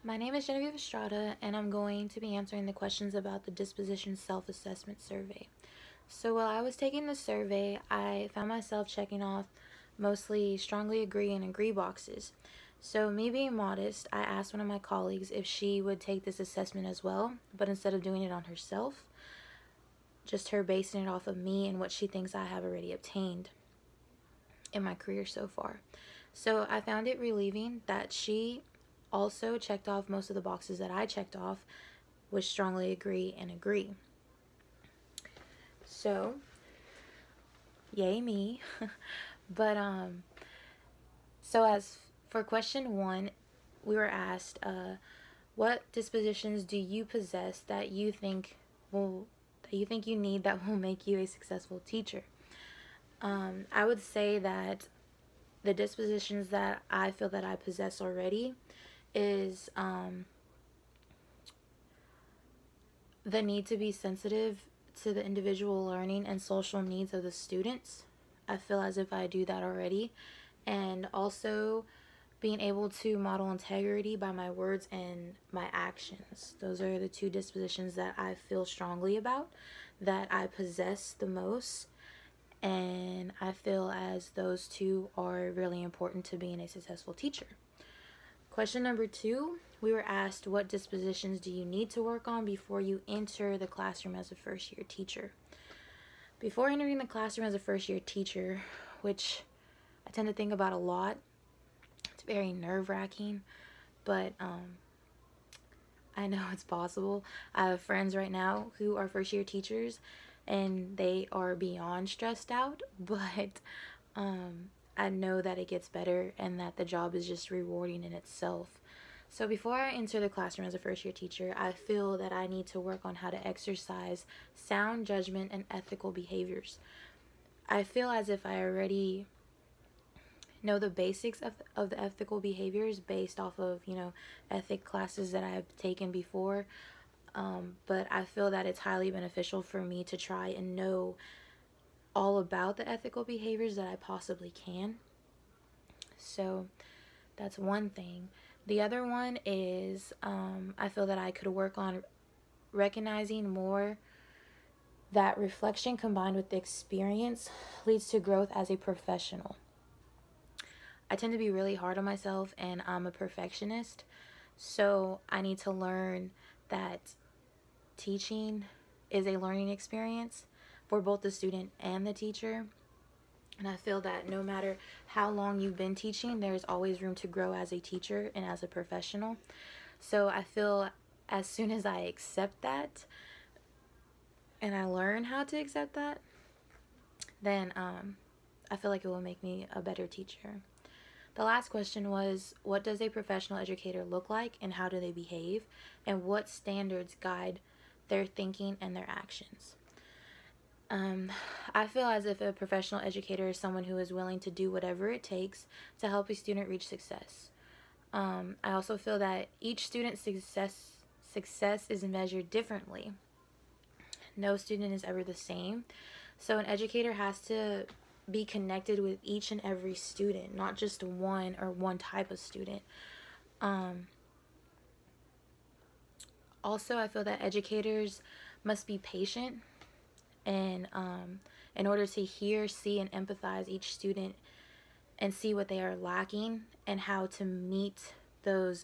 My name is Genevieve Estrada, and I'm going to be answering the questions about the Disposition Self-Assessment Survey. So while I was taking the survey, I found myself checking off mostly strongly agree and agree boxes. So me being modest, I asked one of my colleagues if she would take this assessment as well, but instead of doing it on herself, just her basing it off of me and what she thinks I have already obtained in my career so far. So I found it relieving that she also checked off most of the boxes that I checked off, which strongly agree and agree. So, yay me. but so as for question 1, we were asked, what dispositions do you possess that you think you need that will make you a successful teacher? I would say that the dispositions that I feel that I possess already is the need to be sensitive to the individual learning and social needs of the students. I feel as if I do that already. And also being able to model integrity by my words and my actions. Those are the two dispositions that I feel strongly about, that I possess the most. And I feel as those two are really important to being a successful teacher. Question number 2, we were asked, what dispositions do you need to work on before you enter the classroom as a first-year teacher? Before entering the classroom as a first-year teacher, which I tend to think about a lot, it's very nerve-wracking, but I know it's possible. I have friends right now who are first-year teachers, and they are beyond stressed out, but I know that it gets better and that the job is just rewarding in itself. So before I enter the classroom as a first-year teacher, I feel that I need to work on how to exercise sound judgment and ethical behaviors. I feel as if I already know the basics of the ethical behaviors based off of, ethic classes that I've taken before. But I feel that it's highly beneficial for me to try and know all about the ethical behaviors that I possibly can. So that's one thing. The other one is I feel that I could work on recognizing more that reflection combined with experience leads to growth as a professional. I tend to be really hard on myself, and I'm a perfectionist. So I need to learn that teaching is a learning experience for both the student and the teacher. And I feel that no matter how long you've been teaching, there's always room to grow as a teacher and as a professional. So I feel as soon as I accept that and I learn how to accept that, then I feel like it will make me a better teacher. The last question was, what does a professional educator look like and how do they behave? And what standards guide their thinking and their actions? I feel as if a professional educator is someone who is willing to do whatever it takes to help a student reach success. I also feel that each student's success is measured differently. No student is ever the same. So an educator has to be connected with each and every student, not just one or one type of student. Also, I feel that educators must be patient and in order to hear, see, and empathize each student and see what they are lacking and how to meet those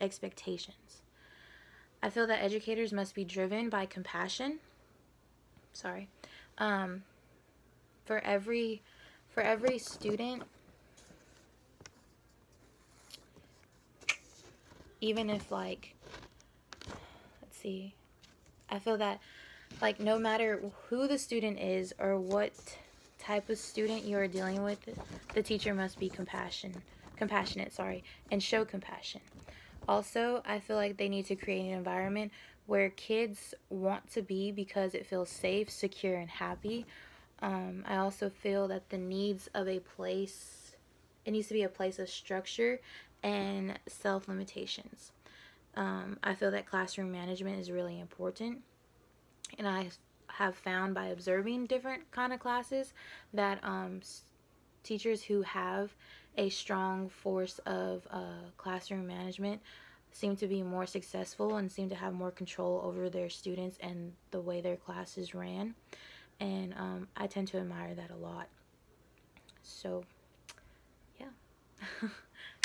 expectations. I feel that educators must be driven by compassion. For every student, even if let's see, I feel that no matter who the student is or what type of student you are dealing with, the teacher must be compassionate, and show compassion. Also, I feel like they need to create an environment where kids want to be because it feels safe, secure, and happy. I also feel that it needs to be a place of structure and self-limitations. I feel that classroom management is really important. And I have found by observing different kind of classes that teachers who have a strong force of classroom management seem to be more successful and seem to have more control over their students and the way their classes ran. And I tend to admire that a lot. So, yeah.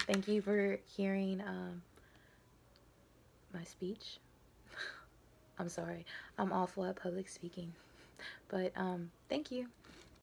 Thank you for hearing my speech. I'm sorry. I'm awful at public speaking. But thank you.